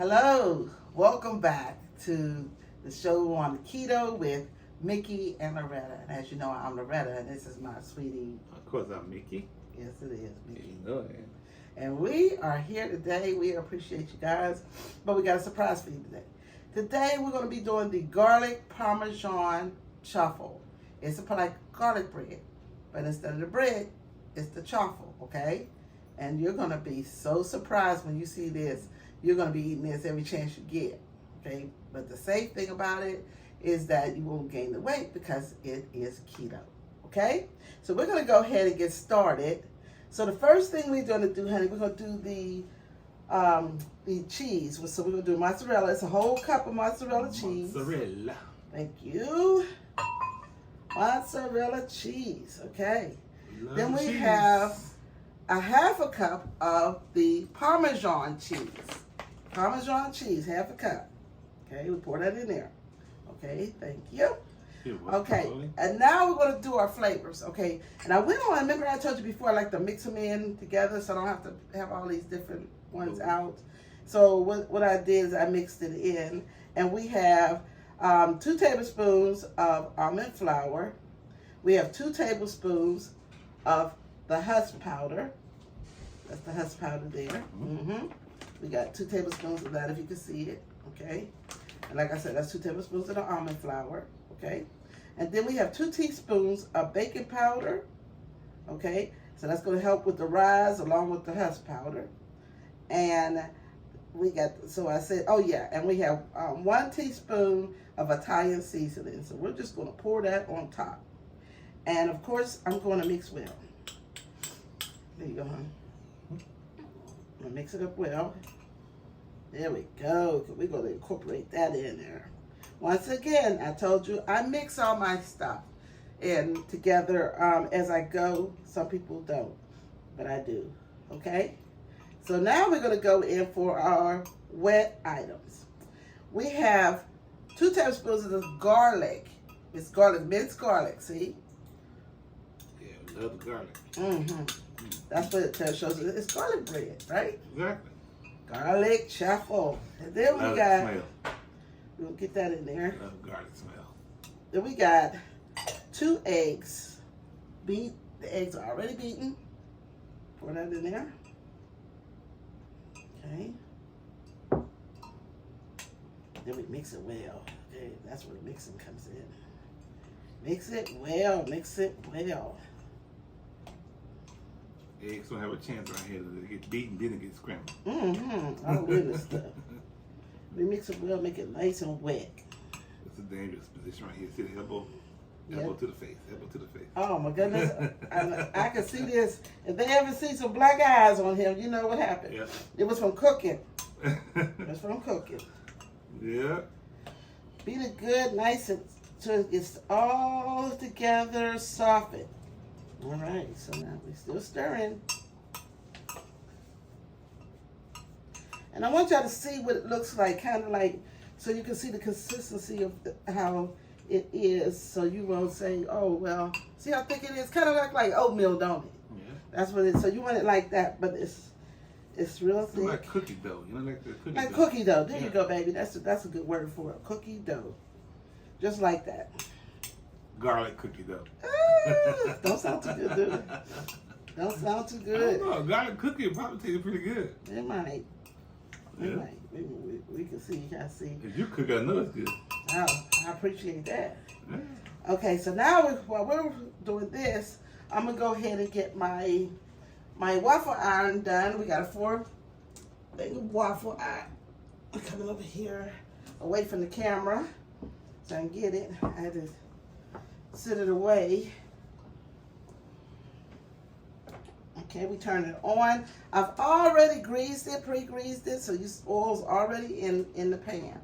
Hello, welcome back to the show on Keto with Mickey and Loretta. And as you know, I'm Loretta, and this is my sweetie. Of course, I'm Mickey. Yes, it is, Mickey. You know it. And we are here today. We appreciate you guys, but we got a surprise for you today. Today, we're going to be doing the garlic parmesan chaffle. It's like garlic bread, but instead of the bread, it's the chaffle, okay? And you're going to be so surprised when you see this. You're going to be eating this every chance you get, okay? But the safe thing about it is that you won't gain the weight because it is keto, okay? So we're going to go ahead and get started. So the first thing we're going to do, honey, we're going to do the cheese. So we're going to do mozzarella. It's a whole cup of mozzarella cheese. Mozzarella. Thank you. Mozzarella cheese, okay? Love Then we cheese. have a half a cup of the Parmesan cheese. Parmesan cheese, half a cup. Okay, we pour that in there. Okay, thank you. Okay, and now we're going to do our flavors. Okay, and I went on, remember I told you before I like to mix them in together so I don't have to have all these different ones out. So what I did is I mixed it in, and we have 2 tablespoons of almond flour. We have 2 tablespoons of the husk powder. That's the husk powder there. We got 2 tablespoons of that, if you can see it, okay? And like I said, that's 2 tablespoons of the almond flour, okay? And then we have 2 teaspoons of baking powder, okay? So that's going to help with the rise along with the husk powder. And we got, so I said, oh yeah, and we have 1 teaspoon of Italian seasoning. So we're just going to pour that on top. And of course, I'm going to mix well. There you go, honey. I'm gonna mix it up well. There we go. We're gonna incorporate that in there. Once again, I told you I mix all my stuff in together as I go. Some people don't, but I do. Okay. So now we're gonna go in for our wet items. We have 2 tablespoons of this garlic. It's garlic, minced garlic. See? Yeah, love the garlic. That's what it shows. It's garlic bread, right? Exactly. Garlic chaffle. And then we Love got, the smell. we'll get that in there. Love the garlic smell. Then we got 2 eggs. The eggs are already beaten. Pour that in there. Okay. Then we mix it well. Okay, that's where the mixing comes in. Mix it well, mix it well. Eggs don't have a chance around here to get beaten, then it gets scrambled. All goodness stuff. We mix it well, make it nice and wet. It's a dangerous position right here. See the elbow? Elbow to the face. Elbow to the face. Oh my goodness. I can see this. If they ever see some black eyes on him, you know what happened. Yeah. It was from cooking. It was from cooking. Yeah. Beat it good, nice, and so it's all together softened. All right, so now we're still stirring. And I want y'all to see what it looks like, kind of like, so you can see the consistency of how it is, so you won't say, oh, well, see how thick it is? Kind of like oatmeal, don't it? Yeah. That's what it is. So you want it like that, but it's real thick. Like cookie dough. You know, like the cookie like dough. cookie dough. There you go, baby. That's a good word for it. Cookie dough. Just like that. Garlic cookie dough. Don't sound too good, do it? Don't sound too I good. don't know. Garlic cookie would probably taste pretty good. It might. Yeah. It might. We can see. You can see. If you cook, I know it's good. Oh, I appreciate that. Yeah. Okay, so now while we're doing this, I'm gonna go ahead and get my waffle iron done. We got a 4-finger waffle iron. I'm coming over here, away from the camera, so I can get it. I had to sit it away. Okay, we turn it on. I've already greased it, pre-greased it, so your oil's already in the pan.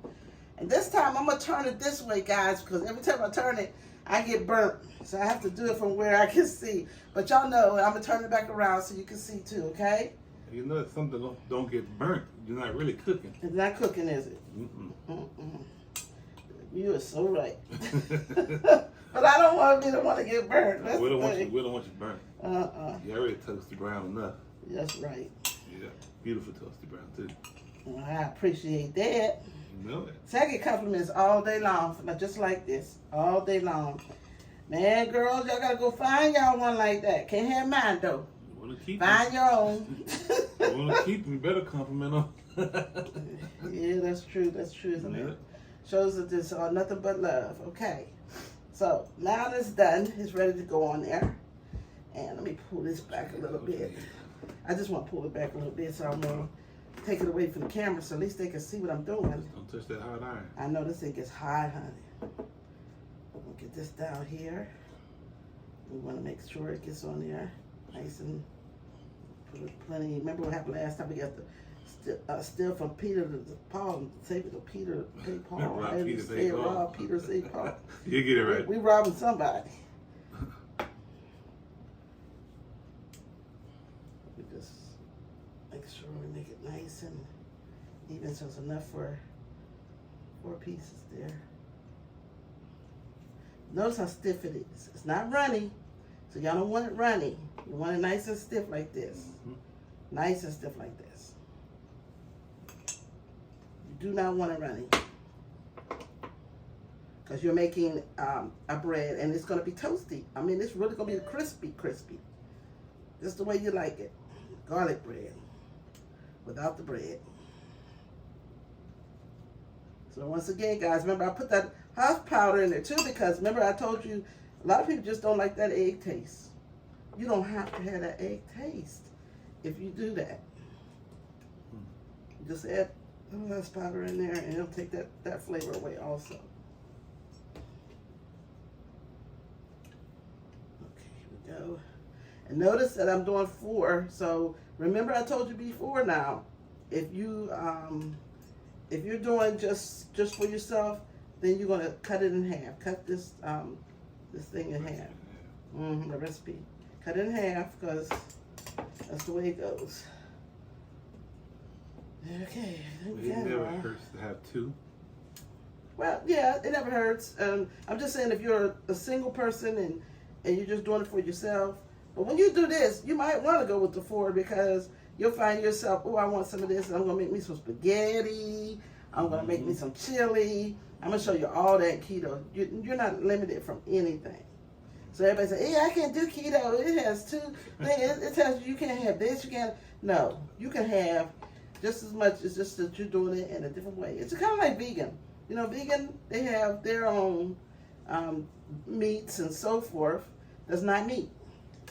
And this time I'm gonna turn it this way, guys, because every time I turn it, I get burnt. So I have to do it from where I can see. But y'all know I'm gonna turn it back around so you can see too, okay? You know, if something don't get burnt, you're not really cooking. It's not cooking, is it? You are so right. But I don't want to be the one to get burnt. That's We don't the want thing. you burnt. You already toasted brown enough. That's right. Yeah, beautiful toasted brown too. Well, I appreciate that. You know it. So I get compliments all day long, just like this, all day long. Man, girls, y'all gotta go find y'all one like that. Can't have mine though. You want to keep Find your own. You want to keep them, you better compliment them. Yeah, that's true. That's true, isn't Yeah. it? Shows that this are nothing but love. Okay. So now it's done. It's ready to go on there. And let me pull this back a little bit. I just want to pull it back a little bit so I'm going to take it away from the camera so at least they can see what I'm doing. Don't touch that hot iron. I know this thing gets hot, honey. We'll get this down here. We want to make sure it gets on there nice and put plenty. Remember what happened last time? We got the still from Peter to Paul, save it to Peter, St. Paul. Rob Peter, Say St. Paul. Rob Peter, St. Paul. You get it right. We robbing somebody. We just make sure we make it nice and even so it's enough for 4 pieces there. Notice how stiff it is. It's not runny, so y'all don't want it runny. You want it nice and stiff like this. Nice and stiff like this. You do not want it runny. Because you're making a bread and it's going to be toasty. I mean, it's really going to be crispy. Just the way you like it. Garlic bread. Without the bread. So once again, guys, remember I put that Huff powder in there too because remember I told you a lot of people just don't like that egg taste. You don't have to have that egg taste if you do that. Just add a little Huff powder in there and it'll take that flavor away also. Okay, here we go. And notice that I'm doing 4. So remember I told you before now, if you're doing just for yourself, then you're gonna cut it in half. Cut this thing in half. The recipe. Cut it in half because that's the way it goes. Okay. It never hurts to have 2. Well, yeah, it never hurts. I'm just saying if you're a single person and you're just doing it for yourself, but when you do this, you might want to go with the 4 because you'll find yourself, oh, I want some of this. I'm gonna make me some spaghetti. I'm gonna make me some chili. I'm gonna show you all that keto. You're not limited from anything. So everybody say, "Hey, I can't do keto. It has 2 things. It tells you can't have this. You can't." No, you can have just as much. It's just that you're doing it in a different way. It's kind of like vegan. You know, vegan they have their own meats and so forth. That's not meat.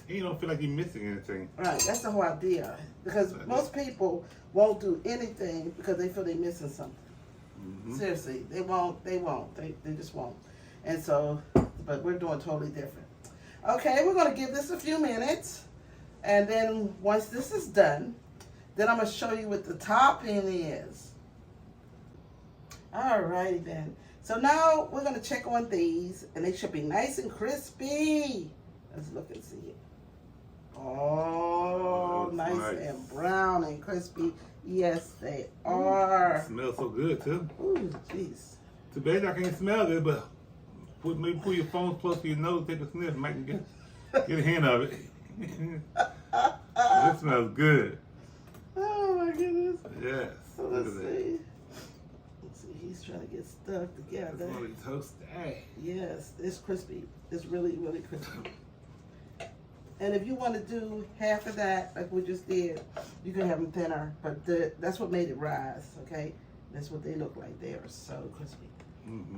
And you don't feel like you're missing anything. Right. That's the whole idea. Because most people won't do anything because they feel they're missing something. Seriously, they won't. They just won't. And so, but we're doing totally different. Okay, we're going to give this a few minutes. And then once this is done, then I'm going to show you what the topping is. All righty then. So now we're going to check on these. And they should be nice and crispy. Let's look and see it. Oh, nice and brown and crispy. Yes, they are. It smells so good, too. Ooh, jeez. Too bad I can't smell this, but maybe put your phone close to your nose, take a sniff, might get a hint of it. This smells good. Oh, my goodness. Yes. So let's see. Let's see, he's trying to get stuck together. It's really toasty. Yes, it's crispy. It's really, really crispy. And if you want to do half of that, like we just did, you can have them thinner. But that's what made it rise, okay? That's what they look like. They are so crispy.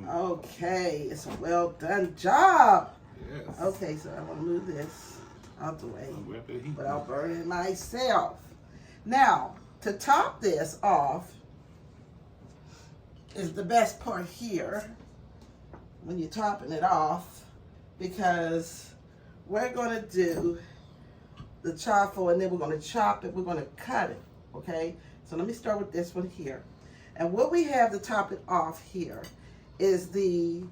Okay, it's a well done job. Yes. Okay, so I want to move this out the way, but I'll But burn it myself. Now, to top this off is the best part here when you're topping it off because we're going to do the chaffle and then we're going to chop it. We're going to cut it, okay? So let me start with this one here. And what we have to top it off here is the,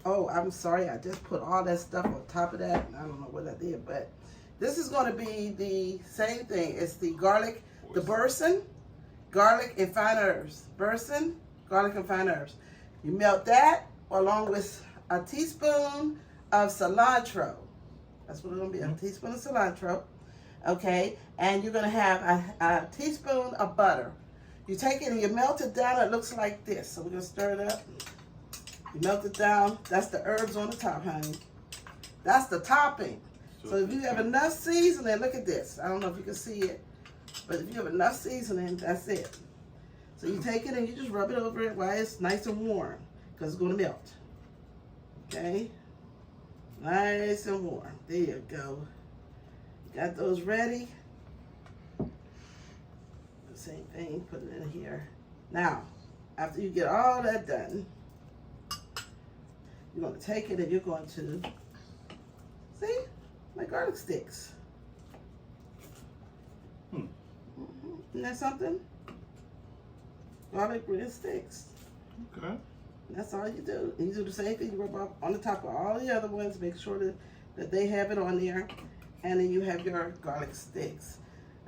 oh, I'm sorry, I just put all that stuff on top of that. I don't know what I did, but this is going to be the same thing. It's the garlic, the bursin, garlic and fine herbs. Bursin, garlic and fine herbs. You melt that along with a teaspoon of cilantro. That's what it's going to be, a teaspoon of cilantro. Okay, and you're going to have a teaspoon of butter. You take it and you melt it down. It looks like this. So we're going to stir it up. You melt it down. That's the herbs on the top, honey. That's the topping. So if you have enough seasoning, look at this. I don't know if you can see it, but if you have enough seasoning, that's it. So you take it and you just rub it over it while it's nice and warm, because it's going to melt. Okay? Nice and warm. There you go. Got those ready. The same thing, put it in here. Now, after you get all that done, you're going to take it and you're going to, see, like garlic sticks. Isn't that something? Garlic bread sticks. Okay. And that's all you do. And you do the same thing. You rub up on the top of all the other ones. Make sure that they have it on there. And then you have your garlic sticks.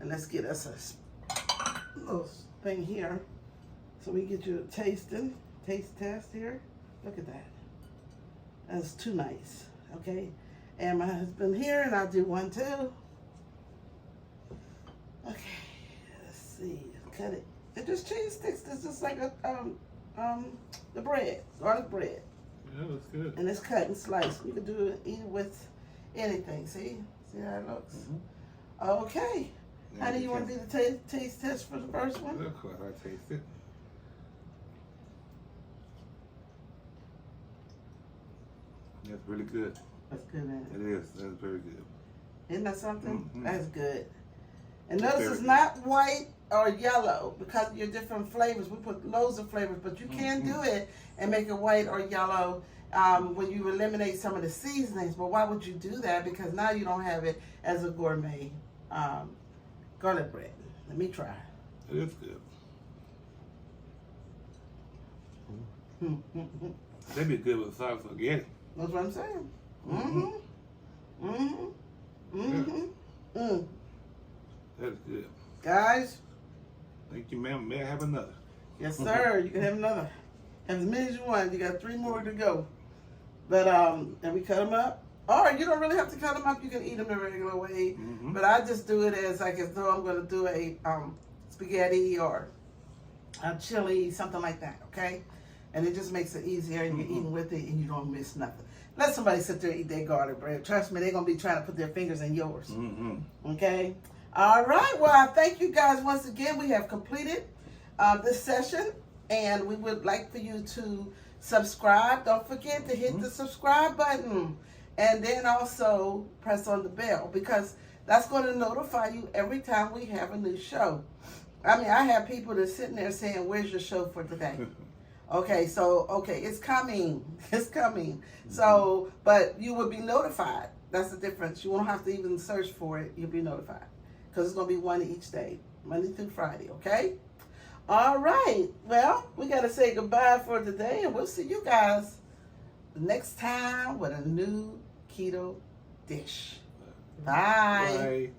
And let's get us a little thing here. So we get you a taste test here. Look at that. That's too nice. Okay. And my husband here, and I'll do one too. Okay. Let's see. Cut it. It's just cheese sticks. It's just like the bread, garlic bread. Yeah, that's good. And it's cut and sliced. You can do it, eat it with anything. See how it looks. Okay. Yeah, How do you want to do the taste test for the first one? Of course, I taste it. That's really good. That's good, man. It is. That's very good. Isn't that something? Mm-hmm. That's good. And notice Very it's good. not white or yellow because of your different flavors. We put loads of flavors, but you can do it and make it white or yellow when you eliminate some of the seasonings. But why would you do that? Because now you don't have it as a gourmet garlic bread. Let me try. It is good. That'd be good with sauce spaghetti. That's what I'm saying. That's good. Guys, Thank you, ma'am. May I have another? yes, sir. You can have another. Have as many as you want. You got 3 more to go. But and we cut them up. Or you don't really have to cut them up. You can eat them the regular way. But I just do it as like as though I'm going to do a spaghetti or a chili, something like that. Okay, and it just makes it easier, and you're eating with it, and you don't miss nothing. Let somebody sit there and eat their garlic bread. Trust me, they're going to be trying to put their fingers in yours. Okay. All right. Well, I thank you guys once again. We have completed this session, and we would like for you to subscribe. Don't forget to hit the subscribe button, and then also press on the bell, because that's going to notify you every time we have a new show. I mean, I have people that are sitting there saying, "Where's your show for today?" Okay, it's coming. It's coming. So, but you will be notified. That's the difference. You won't have to even search for it. You'll be notified, because it's going to be one each day, Monday through Friday, okay? All right. Well, we got to say goodbye for today, and we'll see you guys next time with a new keto dish. Bye. Bye.